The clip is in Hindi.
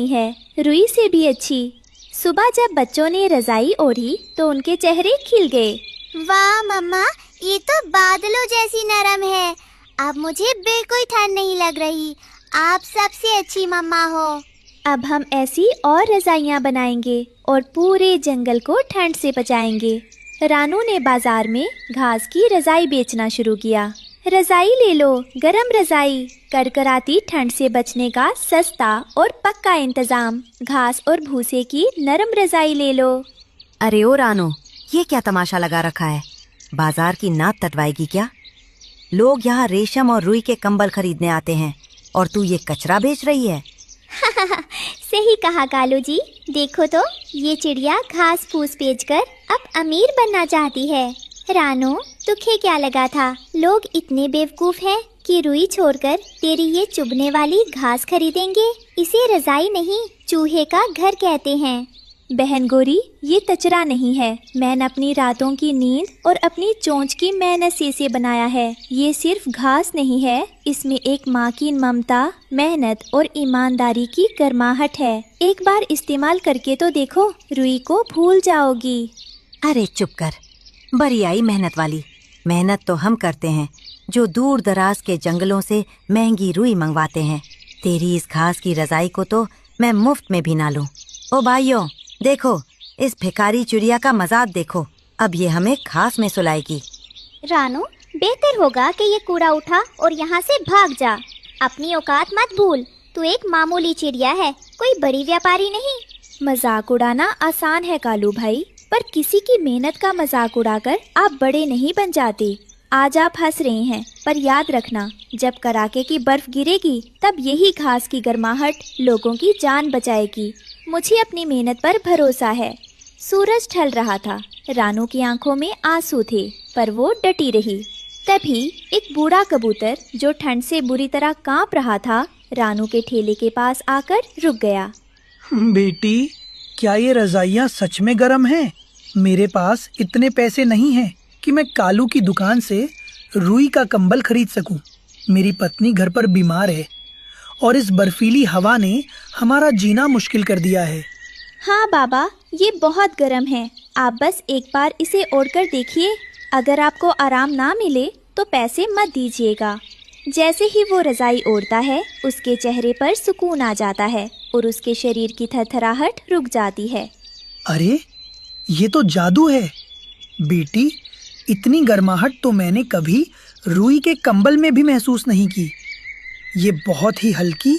है, रुई से भी अच्छी। सुबह जब बच्चों ने रजाई ओढ़ी तो उनके चेहरे खिल गए। वाह मम्मा, ये तो बादलों जैसी नरम है। अब मुझे बिल्कुल ठंड नहीं लग रही। आप सबसे अच्छी मम्मा हो। अब हम ऐसी और रजाइयाँ बनाएंगे और पूरे जंगल को ठंड से बचाएंगे। रानू ने बाजार में घास की रजाई बेचना शुरू किया। रजाई ले लो, गरम रजाई, कड़कड़ाती ठंड से बचने का सस्ता और पक्का इंतजाम। घास और भूसे की नरम रजाई ले लो। अरे ओ रानो, ये क्या तमाशा लगा रखा है? बाजार की नाक कटवाएगी क्या? लोग यहाँ रेशम और रुई के कंबल खरीदने आते हैं और तू ये कचरा बेच रही है। सही कहा कालू जी। देखो तो, ये चिड़िया घास फूस बेचकर अब अमीर बनना चाहती है। रानो, तुझे क्या लगा था लोग इतने बेवकूफ हैं कि रुई छोड़कर तेरी ये चुभने वाली घास खरीदेंगे? इसे रजाई नहीं, चूहे का घर कहते हैं। बहन गोरी, ये कचरा नहीं है। मैंने अपनी रातों की नींद और अपनी चोंच की मेहनत से इसे बनाया है। ये सिर्फ घास नहीं है, इसमें एक माँ की ममता, मेहनत और ईमानदारी की गर्माहट है। एक बार इस्तेमाल करके तो देखो, रुई को भूल जाओगी। अरे चुप कर, बड़ी आई मेहनत वाली। मेहनत तो हम करते हैं जो दूर दराज के जंगलों से महंगी रुई मंगवाते हैं। तेरी इस घास की रजाई को तो मैं मुफ्त में भी ना लूं। ओ भाइयों, देखो, इस भिखारी चिड़िया का मजाक देखो। अब ये हमें घास में सुलाएगी। रानू, बेहतर होगा कि ये कूड़ा उठा और यहाँ से भाग जा। अपनी औकात मत भूल। तू एक मामूली चिड़िया है, कोई बड़ी व्यापारी नहीं। मजाक उड़ाना आसान है कालू भाई, पर किसी की मेहनत का मजाक उड़ाकर आप बड़े नहीं बन जाते। आज आप हंस रहे हैं, पर याद रखना, जब कड़ाके की बर्फ गिरेगी तब यही घास की गर्माहट लोगों की जान बचाएगी। मुझे अपनी मेहनत पर भरोसा है। सूरज ढल रहा था। रानू की आंखों में आंसू थे, पर वो डटी रही। तभी एक बूढ़ा कबूतर, जो ठंड से बुरी तरह कांप रहा था, रानू के ठेले के पास आकर रुक गया। बेटी, क्या ये रजाइयाँ सच में गर्म हैं? मेरे पास इतने पैसे नहीं हैं कि मैं कालू की दुकान से रुई का कंबल खरीद सकूं। मेरी पत्नी घर पर बीमार है और इस बर्फीली हवा ने हमारा जीना मुश्किल कर दिया है। हाँ बाबा, ये बहुत गर्म है। आप बस एक बार इसे ओढ़कर देखिए। अगर आपको आराम ना मिले तो पैसे मत दीजिएगा। जैसे ही वो रजाई ओढ़ता है, उसके चेहरे पर सुकून आ जाता है और उसके शरीर की थरथराहट रुक जाती है। अरे, ये तो जादू है। बेटी, इतनी गर्माहट तो मैंने कभी रुई के कंबल में भी महसूस नहीं की। ये बहुत ही हल्की